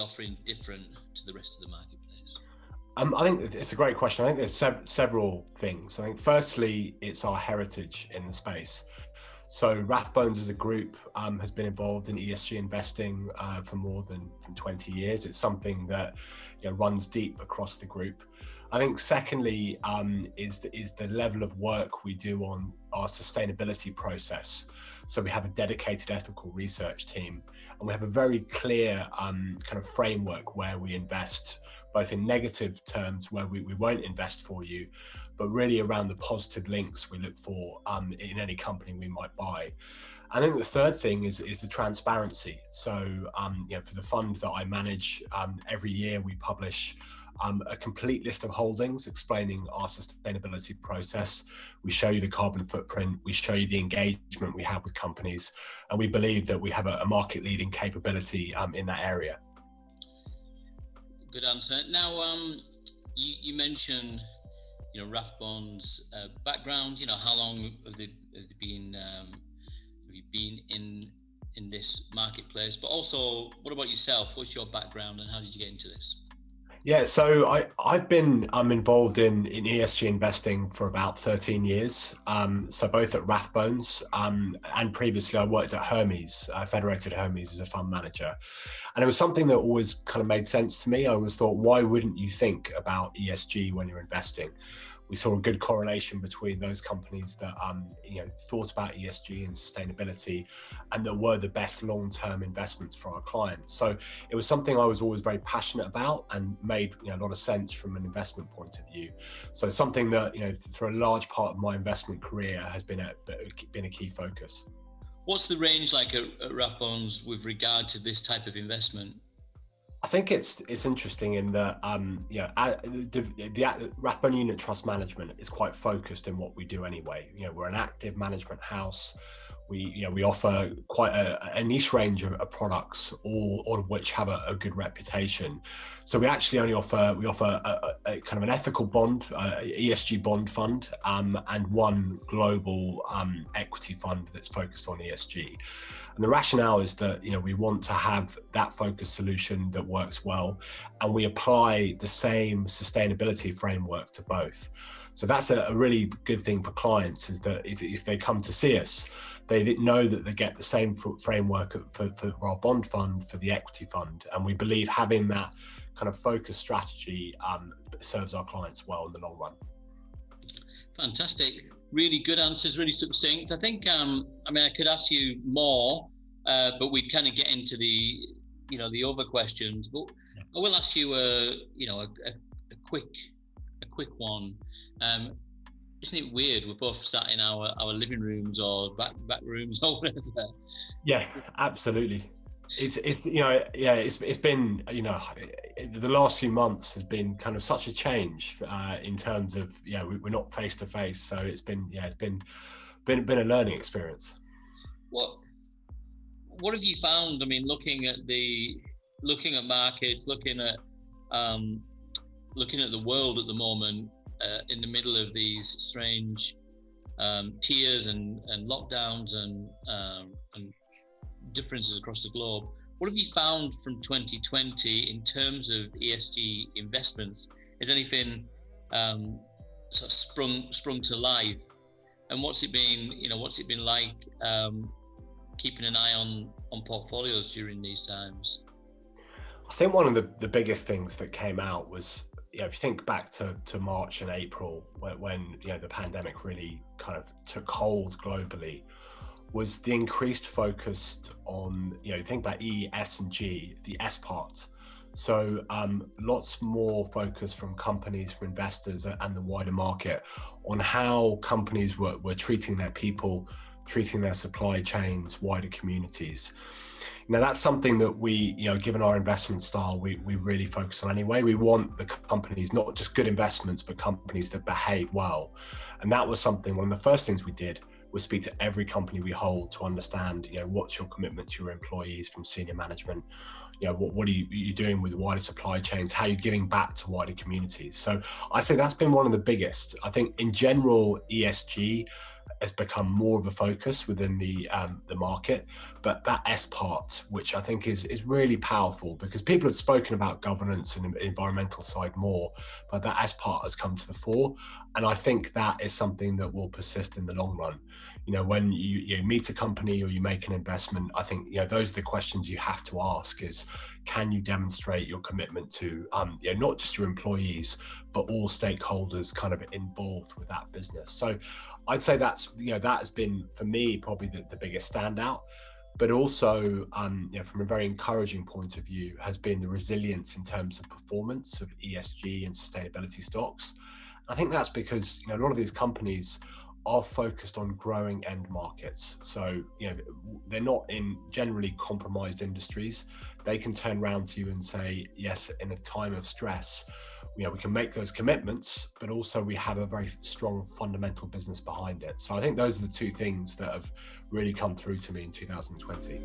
offering different to the rest of the marketplace? I think it's a great question. I think there's several things. I think firstly, it's our heritage in the space. So Rathbones as a group has been involved in ESG investing for more than 20 years. It's something that runs deep across the group. I think secondly is the level of work we do on our sustainability process. So we have a dedicated ethical research team, and we have a very clear kind of framework where we invest, both in negative terms where we won't invest for you, but really around the positive links we look for in any company we might buy. I think the third thing is the transparency. So for the fund that I manage, every year we publish a complete list of holdings explaining our sustainability process. We show you the carbon footprint, we show you the engagement we have with companies, and we believe that we have a market leading capability in that area. Good answer. Now, you mentioned, Rathbones' background. How long have you been in this marketplace? But also, what about yourself? What's your background, and how did you get into this? Yeah, so I've been involved in ESG investing for about 13 years. So both at Rathbones and previously I worked at Hermes, Federated Hermes as a fund manager. And it was something that always kind of made sense to me. I always thought, why wouldn't you think about ESG when you're investing? We saw a good correlation between those companies that thought about ESG and sustainability and that were the best long-term investments for our clients. So it was something I was always very passionate about and made a lot of sense from an investment point of view. So it's something that for a large part of my investment career has been a key focus. What's the range like at Rathbones with regard to this type of investment? I think it's interesting in that the Rathbone Unit Trust Management is quite focused in what we do anyway. We're an active management house. We offer quite a niche range of products, all of which have a good reputation. So we actually only offer a kind of an ethical bond, ESG bond fund, and one global equity fund that's focused on ESG. And the rationale is that we want to have that focused solution that works well, and we apply the same sustainability framework to both. So that's a really good thing for clients, is that if they come to see us, they know that they get the same framework for our bond fund, for the equity fund. And we believe having that kind of focused strategy serves our clients well in the long run. Fantastic. Really good answers, really succinct. I think, I could ask you more, but we'd kind of get into the other questions. But I will ask you a quick one. Isn't it weird? We're both sat in our living rooms or back rooms or whatever. Yeah, absolutely. It's been the last few months has been kind of such a change in terms of we're not face to face, so it's been a learning experience. What have you found? I mean, looking at markets, looking at the world at the moment, in the middle of these strange tiers and lockdowns and differences across the globe. What have you found from 2020 in terms of ESG investments? Has anything sort of sprung to life? And what's it been like keeping an eye on portfolios during these times? I think one of the biggest things that came out was, if you think back to March and April, when the pandemic really kind of took hold globally, was the increased focus on, think about E, S, and G, the S part. So lots more focus from companies, from investors, and the wider market on how companies were treating their people, treating their supply chains, wider communities. That's something that we, given our investment style, we really focus on anyway. We want the companies, not just good investments, but companies that behave well. And that was something, one of the first things we did was speak to every company we hold to understand, what's your commitment to your employees from senior management? What are you doing with wider supply chains? How are you giving back to wider communities? So I say that's been one of the biggest. I think in general, ESG has become more of a focus within the market, but that S part, which I think is really powerful, because people have spoken about governance and the environmental side more, but that S part has come to the fore. And I think that is something that will persist in the long run. You know, when you meet a company or you make an investment, I think, you know, those are the questions you have to ask is, can you demonstrate your commitment to, you know, not just your employees, but all stakeholders kind of involved with that business. So I'd say that's, you know, that has been for me probably the biggest standout. But also, you know, from a very encouraging point of view, has been the resilience in terms of performance of ESG and sustainability stocks. I think that's because, you know, a lot of these companies are focused on growing end markets. So, you know, they're not in generally compromised industries. They can turn around to you and say, yes, in a time of stress, you know, we can make those commitments, but also we have a very strong fundamental business behind it. So I think those are the two things that have really come through to me in 2020.